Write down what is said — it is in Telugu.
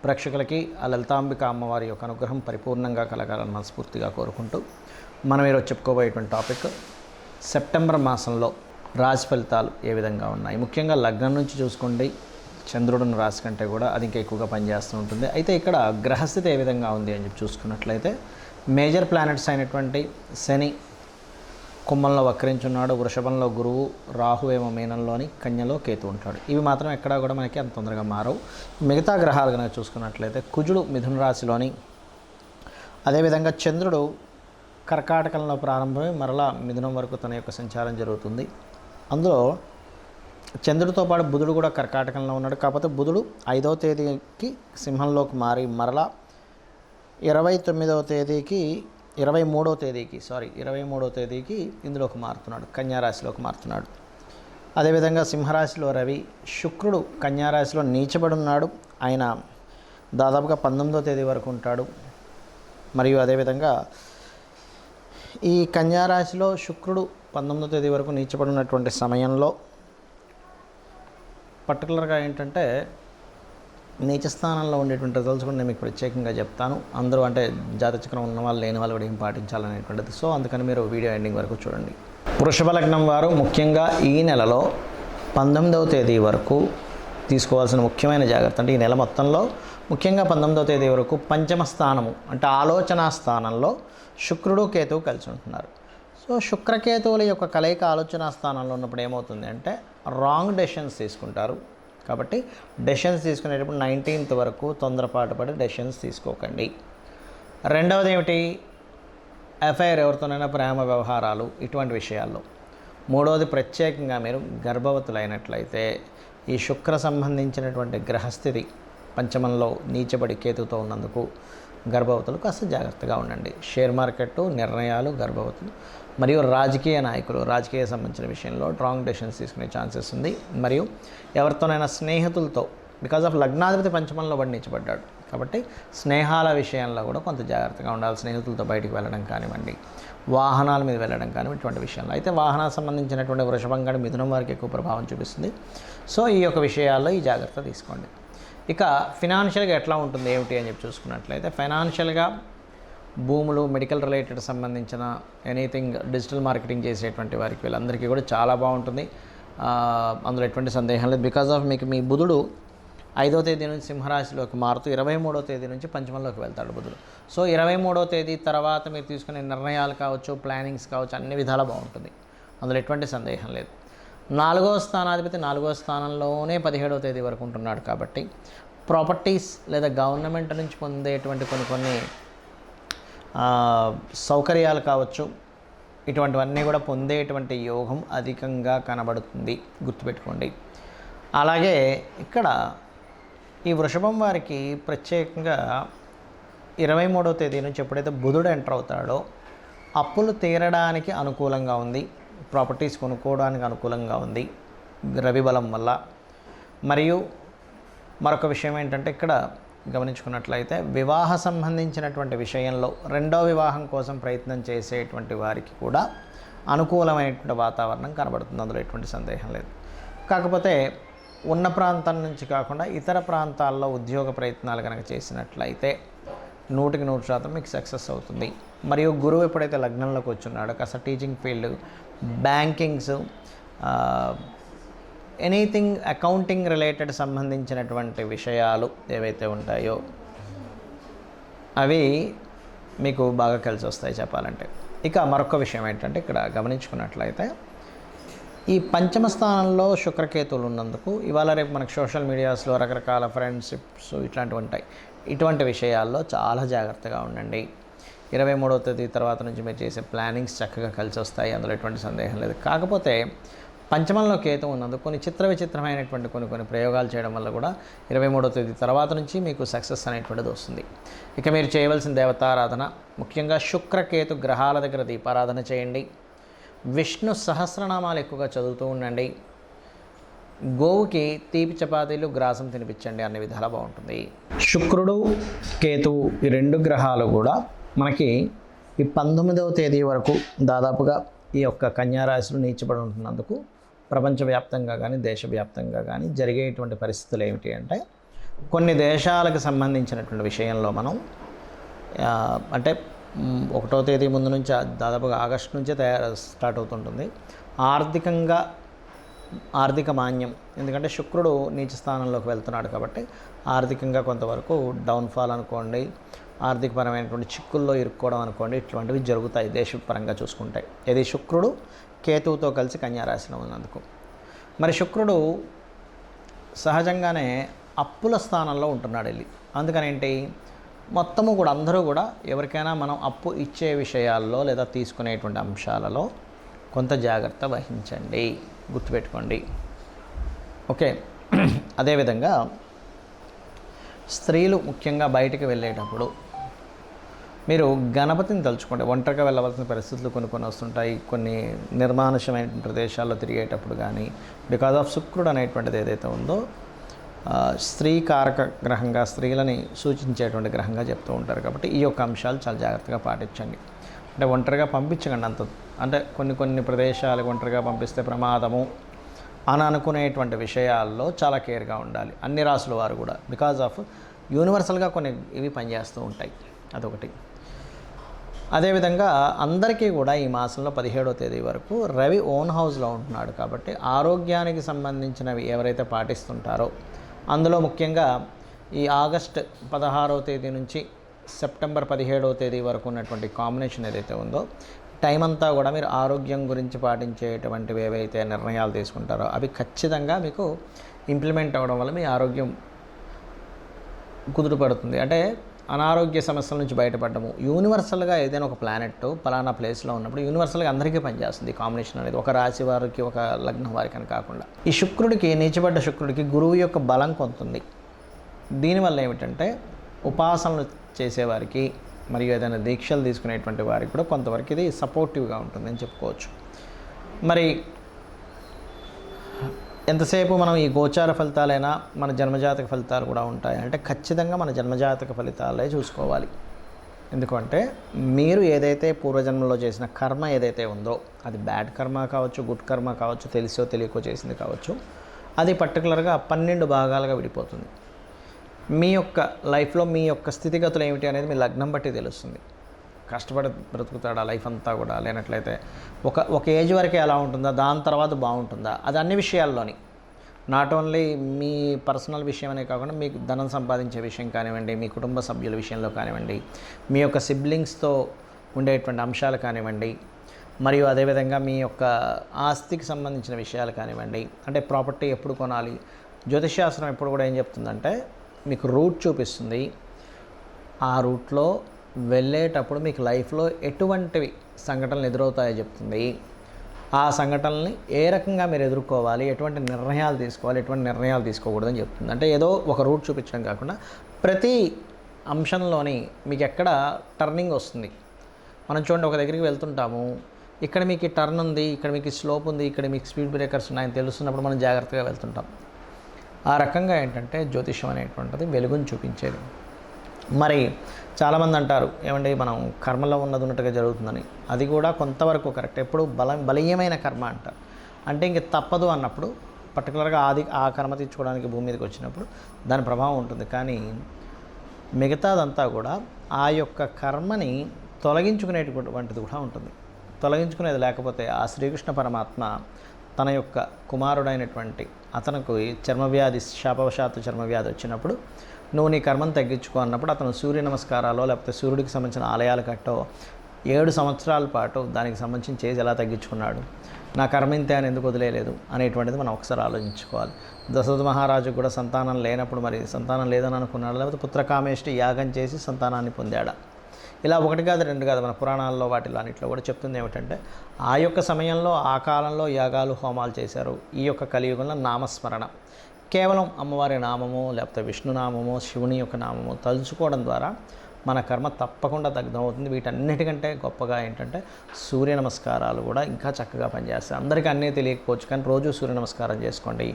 ప్రేక్షకులకి ఆ లలితాంబిక అమ్మవారి యొక్క అనుగ్రహం పరిపూర్ణంగా కలగాలని మనస్ఫూర్తిగా కోరుకుంటూ మనం ఈరోజు చెప్పుకోబోయేటువంటి టాపిక్ సెప్టెంబర్ మాసంలో రాశి ఫలితాలు ఏ విధంగా ఉన్నాయి. ముఖ్యంగా లగ్నం నుంచి చూసుకోండి, చంద్రుడిని రాశి కంటే కూడా అది ఇంకా ఎక్కువగా పనిచేస్తూ ఉంటుంది. అయితే ఇక్కడ గ్రహస్థితి ఏ విధంగా ఉంది అని చెప్పి చూసుకున్నట్లయితే మేజర్ ప్లానెట్స్ అయినటువంటి శని కుంభంలో వక్రించున్నాడు, వృషభంలో గురువు, రాహు ఏమో మీనంలోని, కన్యలో కేతు ఉంటాడు. ఇవి మాత్రం ఎక్కడా కూడా మనకి అంత తొందరగా మారవు. మిగతా గ్రహాలు కనుక చూసుకున్నట్లయితే కుజుడు మిథున రాశిలోని, అదేవిధంగా చంద్రుడు కర్కాటకంలో ప్రారంభమై మరలా మిథునం వరకు తన యొక్క సంచారం జరుగుతుంది. అందులో చంద్రుడితో పాటు బుధుడు కూడా కర్కాటకంలో ఉన్నాడు. కాకపోతే బుధుడు 5వ తేదీకి సింహంలోకి మారి మరలా 23వ తేదీకి ఇందులోకి మారుతున్నాడు, కన్యారాశిలోకి మారుతున్నాడు. అదేవిధంగా సింహరాశిలో రవి, శుక్రుడు కన్యారాశిలో నీచబడి ఉన్నాడు. ఆయన దాదాపుగా 19వ తేదీ వరకు ఉంటాడు. మరియు అదేవిధంగా ఈ కన్యారాశిలో శుక్రుడు 19వ తేదీ వరకు నీచబడి ఉన్నటువంటి సమయంలో పర్టికులర్గా ఏంటంటే నీచ స్థానంలో ఉండేటువంటి రిజల్ట్స్ కూడా నేను మీకు ప్రత్యేకంగా చెప్తాను. అందరూ అంటే జాతచక్రం ఉన్న వాళ్ళు లేని వాళ్ళు కూడా ఏం పాటించాలనేటువంటిది. సో అందుకని మీరు వీడియో ఎండింగ్ వరకు చూడండి. వృషభ లగ్నం వారు ముఖ్యంగా ఈ నెలలో 19వ తేదీ వరకు తీసుకోవాల్సిన ముఖ్యమైన జాగ్రత్త అంటే ఈ నెల మొత్తంలో ముఖ్యంగా 19వ తేదీ వరకు పంచమ స్థానము అంటే ఆలోచనా స్థానంలో శుక్రుడు కేతువు కలిసి ఉంటున్నారు. సో శుక్రకేతువుల యొక్క కలయిక ఆలోచనా స్థానంలో ఉన్నప్పుడు ఏమవుతుంది అంటే రాంగ్ డెసిషన్స్ తీసుకుంటారు. కాబట్టి డెసిషన్స్ తీసుకునేటప్పుడు 19th వరకు తొందరపాటు పడి డెసిషన్స్ తీసుకోకండి. రెండవది ఏమిటి, ఎఫ్ఐఆర్ ఎవరితోనైనా ప్రేమ వ్యవహారాలు ఇటువంటి విషయాల్లో. మూడవది ప్రత్యేకంగా మీరు గర్భవతులైనట్లయితే ఈ శుక్ర సంబంధించినటువంటి గ్రహస్థితి పంచమంలో నీచబడి కేతుతో ఉన్నందుకు గర్భవతులు కాస్త జాగ్రత్తగా ఉండండి. షేర్ మార్కెట్ నిర్ణయాలు, గర్భవతులు మరియు రాజకీయ నాయకులు రాజకీయ సంబంధించిన విషయంలో రాంగ్ డెసిషన్స్ తీసుకునే ఛాన్సెస్ ఉంది. మరియు ఎవరితోనైనా స్నేహితులతో బికాజ్ ఆఫ్ లగ్నాధిపతి పంచమంలో పడి నీచబడ్డాడు కాబట్టి స్నేహాల విషయంలో కూడా కొంత జాగ్రత్తగా ఉండాలి. స్నేహితులతో బయటికి వెళ్ళడం కానివ్వండి, వాహనాల మీద వెళ్ళడం కానివ్వండి, ఇటువంటి విషయంలో. అయితే వాహనాలకు సంబంధించినటువంటి వృషభం గడి మిథునం వారికి ఎక్కువ ప్రభావం చూపిస్తుంది. సో ఈ యొక్క విషయాల్లో ఈ జాగ్రత్త తీసుకోండి. ఇక ఫినాన్షియల్గా ఎట్లా ఉంటుంది ఏమిటి అని చెప్పి చూసుకున్నట్లయితే ఫైనాన్షియల్గా భూములు, మెడికల్ రిలేటెడ్ సంబంధించిన ఎనీథింగ్ డిజిటల్ మార్కెటింగ్ చేసేటువంటి వారికి వీళ్ళందరికీ కూడా చాలా బాగుంటుంది. అందులో ఎటువంటి సందేహం లేదు. బికాజ్ ఆఫ్ మీ బుధుడు 5వ తేదీ నుంచి సింహరాశిలోకి మారుతూ 23వ తేదీ నుంచి పంచమంలోకి వెళ్తాడు బుధుడు. సో 23వ తేదీ తర్వాత మీరు తీసుకునే నిర్ణయాలు కావచ్చు, ప్లానింగ్స్ కావచ్చు, అన్ని విధాలా బాగుంటుంది. అందులో ఎటువంటి సందేహం లేదు. 4వ స్థానాధిపతి 4వ స్థానంలోనే 17వ తేదీ వరకు ఉంటున్నాడు కాబట్టి ప్రాపర్టీస్ లేదా గవర్నమెంట్ నుంచి పొందేటువంటి కొన్ని సౌకర్యాలు కావచ్చు, ఇటువంటివన్నీ కూడా పొందేటువంటి యోగం అధికంగా కనబడుతుంది, గుర్తుపెట్టుకోండి. అలాగే ఇక్కడ ఈ వృషభం వారికి ప్రత్యేకంగా 23వ తేదీ నుంచి ఎప్పుడైతే బుధుడు ఎంటర్ అవుతాడో అప్పులు తీరడానికి అనుకూలంగా ఉంది, ప్రాపర్టీస్ కొనుక్కోవడానికి అనుకూలంగా ఉంది రవి బలం వల్ల. మరియు మరొక విషయం ఏంటంటే ఇక్కడ గమనించుకున్నట్లయితే వివాహ సంబంధించినటువంటి విషయంలో రెండో వివాహం కోసం ప్రయత్నం చేసేటువంటి వారికి కూడా అనుకూలమైనటువంటి వాతావరణం కనబడుతుంది. అందులో ఎటువంటి సందేహం లేదు. కాకపోతే ఉన్న ప్రాంతం నుంచి కాకుండా ఇతర ప్రాంతాల్లో ఉద్యోగ ప్రయత్నాలు కనుక చేసినట్లయితే 100% మీకు సక్సెస్ అవుతుంది. మరియు గురువు ఎప్పుడైతే లగ్నంలోకి వచ్చున్నాడో కాస్త teaching field, bankings, anything accounting related సంబంధించినటువంటి విషయాలు ఏవైతే ఉంటాయో అవి మీకు బాగా కలిసి వస్తాయి చెప్పాలంటే. ఇక మరొక విషయం ఏంటంటే ఇక్కడ గమనించుకున్నట్లయితే ఈ పంచమ స్థానంలో శుక్రకేతువులు ఉన్నందుకు ఇవాళ రేపు మనకు సోషల్ మీడియాస్లో రకరకాల ఫ్రెండ్షిప్స్ ఇట్లాంటివి ఉంటాయి. ఇటువంటి విషయాల్లో చాలా జాగ్రత్తగా ఉండండి. 23వ తేదీ తర్వాత నుంచి మీరు చేసే ప్లానింగ్స్ చక్కగా కలిసి వస్తాయి, అందులో ఎటువంటి సందేహం లేదు. కాకపోతే పంచమంలో కేతు ఉన్నందుకు కొన్ని విచిత్రమైనటువంటి కొన్ని ప్రయోగాలు చేయడం వల్ల కూడా 23వ తేదీ తర్వాత నుంచి మీకు సక్సెస్ అనేటువంటిది వస్తుంది. ఇక మీరు చేయవలసిన దేవతారాధన ముఖ్యంగా శుక్రకేతు గ్రహాల దగ్గర దీపారాధన చేయండి. విష్ణు సహస్రనామాలు ఎక్కువగా చదువుతూ ఉండండి. గోవుకి తీపి చపాతీలు, గ్రాసం తినిపించండి, అన్ని విధాలా బాగుంటుంది. శుక్రుడు, కేతువు ఈ 2 గ్రహాలు కూడా మనకి ఈ 19వ తేదీ వరకు దాదాపుగా ఈ యొక్క కన్యారాశిలో నీచబడి ఉంటున్నందుకు ప్రపంచవ్యాప్తంగా కానీ దేశవ్యాప్తంగా కానీ జరిగేటువంటి పరిస్థితులు ఏమిటి అంటే కొన్ని దేశాలకు సంబంధించినటువంటి విషయంలో మనం అంటే 1వ తేదీ ముందు నుంచి దాదాపుగా ఆగస్టు నుంచే స్టార్ట్ అవుతుంటుంది. ఆర్థిక మాన్యం, ఎందుకంటే శుక్రుడు నీచ స్థానంలోకి వెళ్తున్నాడు కాబట్టి ఆర్థికంగా కొంతవరకు డౌన్ఫాల్ అనుకోండి, ఆర్థికపరమైనటువంటి చిక్కుల్లో ఇరుక్కోవడం అనుకోండి, ఇటువంటివి జరుగుతాయి దేశపరంగా చూసుకుంటే. ఇది శుక్రుడు కేతువుతో కలిసి కన్యారాశిలో ఉన్నందుకు. మరి శుక్రుడు సహజంగానే అప్పుల స్థానంలో ఉంటున్నాడు వెళ్ళి. అందుకని ఏంటి, మొత్తము కూడా అందరూ కూడా ఎవరికైనా మనం అప్పు ఇచ్చే విషయాల్లో లేదా తీసుకునేటువంటి అంశాలలో కొంత జాగ్రత్త వహించండి, గుర్తుపెట్టుకోండి. ఓకే. అదేవిధంగా స్త్రీలు ముఖ్యంగా బయటికి వెళ్ళేటప్పుడు మీరు గణపతిని తలుచుకోండి. ఒంటరిగా వెళ్ళవలసిన పరిస్థితులు కొన్ని వస్తుంటాయి. కొన్ని నిర్మానుషమైన ప్రదేశాల్లో తిరిగేటప్పుడు కానీ, బికాజ్ ఆఫ్ శుక్రుడు అనేటువంటిది ఏదైతే ఉందో స్త్రీ కారక గ్రహంగా, స్త్రీలని సూచించేటువంటి గ్రహంగా చెప్తూ ఉంటారు. కాబట్టి ఈ యొక్క అంశాలు చాలా జాగ్రత్తగా పాటించండి. అంటే ఒంటరిగా పంపించకండి అంత, అంటే కొన్ని ప్రదేశాలకు ఒంటరిగా పంపిస్తే ప్రమాదము అని అనుకునేటువంటి విషయాల్లో చాలా కేర్గా ఉండాలి అన్ని రాసుల వారు కూడా. బికాజ్ ఆఫ్ యూనివర్సల్గా కొన్ని ఇవి పనిచేస్తూ ఉంటాయి, అదొకటి. అదేవిధంగా అందరికీ కూడా ఈ మాసంలో 17వ తేదీ వరకు రవి ఓన్ హౌస్లో ఉంటున్నాడు కాబట్టి ఆరోగ్యానికి సంబంధించినవి ఎవరైతే పాటిస్తుంటారో, అందులో ముఖ్యంగా ఈ ఆగస్ట్ 16వ తేదీ నుంచి సెప్టెంబర్ 17వ తేదీ వరకు ఉన్నటువంటి కాంబినేషన్ ఏదైతే ఉందో, టైం అంతా కూడా మీరు ఆరోగ్యం గురించి పాటించేటువంటివి ఏవైతే నిర్ణయాలు తీసుకుంటారో అవి ఖచ్చితంగా మీకు ఇంప్లిమెంట్ అవ్వడం వల్ల మీ ఆరోగ్యం కుదుటపడుతుంది. అంటే అనారోగ్య సమస్యల నుంచి బయటపడము. యూనివర్సల్గా ఏదైనా ఒక ప్లానెట్ పలానా ప్లేస్లో ఉన్నప్పుడు యూనివర్సల్గా అందరికీ పనిచేస్తుంది కాంబినేషన్ అనేది, ఒక రాశి వారికి ఒక లగ్నం వారికి అని కాకుండా. ఈ శుక్రుడికి, నీచబడ్డ శుక్రుడికి గురువు యొక్క బలం కొంత ఉంది. దీనివల్ల ఏమిటంటే ఉపాసనలు చేసేవారికి మరియు ఏదైనా దీక్షలు తీసుకునేటువంటి వారికి కూడా కొంతవరకు ఇది సపోర్టివ్గా ఉంటుందని చెప్పుకోవచ్చు. మరి ఎంతసేపు మనం ఈ గోచార ఫలితాలైనా మన జన్మజాతక ఫలితాలు కూడా ఉంటాయి అంటే ఖచ్చితంగా మన జన్మజాతక ఫలితాలే చూసుకోవాలి. ఎందుకంటే మీరు ఏదైతే పూర్వజన్మలో చేసిన కర్మ ఏదైతే ఉందో, అది బ్యాడ్ కర్మ కావచ్చు, గుడ్ కర్మ కావచ్చు, తెలిసో తెలియకో చేసింది కావచ్చు, అది పర్టికులర్గా 12 భాగాలుగా విడిపోతుంది. మీ యొక్క లైఫ్లో మీ యొక్క స్థితిగతులు ఏమిటి అనేది మీ లగ్నం బట్టి తెలుస్తుంది. కష్టపడి బ్రతుకుతాడా లైఫ్ అంతా కూడా, లేనట్లయితే ఒక ఏజ్ వరకే ఎలా ఉంటుందా, దాని తర్వాత బాగుంటుందా, అది అన్ని విషయాల్లోని, నాట్ ఓన్లీ మీ పర్సనల్ విషయం అనే కాకుండా మీకు ధనం సంపాదించే విషయం కానివ్వండి, మీ కుటుంబ సభ్యుల విషయంలో కానివ్వండి, మీ యొక్క సిబ్లింగ్స్తో ఉండేటువంటి అంశాలు కానివ్వండి, మరియు అదేవిధంగా మీ యొక్క ఆస్తికి సంబంధించిన విషయాలు కానివ్వండి, అంటే ప్రాపర్టీ ఎప్పుడు కొనాలి. జ్యోతిష్శాస్త్రం ఎప్పుడు కూడా ఏం చెప్తుందంటే మీకు రూట్ చూపిస్తుంది. ఆ రూట్లో వెళ్ళేటప్పుడు మీకు లైఫ్లో ఎటువంటివి సంఘటనలు ఎదురవుతాయో చెప్తుంది. ఆ సంఘటనల్ని ఏ రకంగా మీరు ఎదుర్కోవాలి, ఎటువంటి నిర్ణయాలు తీసుకోవాలి, ఎటువంటి నిర్ణయాలు తీసుకోకూడదని చెప్తుంది. అంటే ఏదో ఒక రూట్ చూపించడం కాకుండా ప్రతి అంశంలోని మీకు ఎక్కడ టర్నింగ్ వస్తుంది. మనం చూడండి, ఒక దగ్గరికి వెళ్తుంటాము, ఇక్కడ మీకు టర్న్ ఉంది, ఇక్కడ మీకు స్లోప్ ఉంది, ఇక్కడ మీకు స్పీడ్ బ్రేకర్స్ ఉన్నాయని తెలుస్తున్నప్పుడు మనం జాగ్రత్తగా వెళ్తుంటాం. ఆ రకంగా ఏంటంటే జ్యోతిష్యం అనేటువంటిది వెలుగుని చూపించేది. మరి చాలామంది అంటారు ఏమండి మనం కర్మలో ఉన్నట్టుగా జరుగుతుందని. అది కూడా కొంతవరకు కరెక్ట్. ఎప్పుడు బలీయమైన కర్మ అంటారు. అంటే ఇంక తప్పదు అన్నప్పుడు పర్టికులర్గా ఆ కర్మ తీర్చుకోవడానికి భూమి మీదకి వచ్చినప్పుడు దాని ప్రభావం ఉంటుంది. కానీ మిగతాదంతా కూడా ఆ యొక్క కర్మని తొలగించుకునేటువంటిది కూడా ఉంటుంది. తొలగించుకునేది లేకపోతే ఆ శ్రీకృష్ణ పరమాత్మ తన యొక్క కుమారుడైనటువంటి అతనికి చర్మవ్యాధి, శాపవశాత్తు చర్మవ్యాధి వచ్చినప్పుడు నువ్వు నీ కర్మను తగ్గించుకో అన్నప్పుడు అతను సూర్య నమస్కారాలో లేకపోతే సూర్యుడికి సంబంధించిన ఆలయాలు కట్టో 7 సంవత్సరాల పాటు దానికి సంబంధించిన చేసి ఎలా తగ్గించుకున్నాడు, నా కర్మ ఇంతే అని ఎందుకు వదిలేదు అనేటువంటిది మనం ఒకసారి ఆలోచించుకోవాలి. దశరథ మహారాజు కూడా సంతానం లేనప్పుడు మరి సంతానం లేదని అనుకున్నాడు, లేకపోతే పుత్రకామేష్టి యాగం చేసి సంతానాన్ని పొందాడా. ఇలా 1 కాదు 2 కాదు, మన పురాణాల్లో వాటిలో అన్నింటిలో కూడా చెప్తుంది ఏమిటంటే ఆ యొక్క సమయంలో ఆ కాలంలో యాగాలు హోమాలు చేశారు. ఈ యొక్క కలియుగంలో నామస్మరణ, కేవలం అమ్మవారి నామము లేకపోతే విష్ణునామము శివుని యొక్క నామము తలుచుకోవడం ద్వారా మన కర్మ తప్పకుండా దగ్ధమవుతుంది. వీటన్నిటికంటే గొప్పగా ఏంటంటే సూర్య నమస్కారాలు కూడా ఇంకా చక్కగా పనిచేస్తాయి. అందరికీ అన్నీ తెలియకపోవచ్చు కానీ రోజు సూర్య నమస్కారం చేసుకోండి.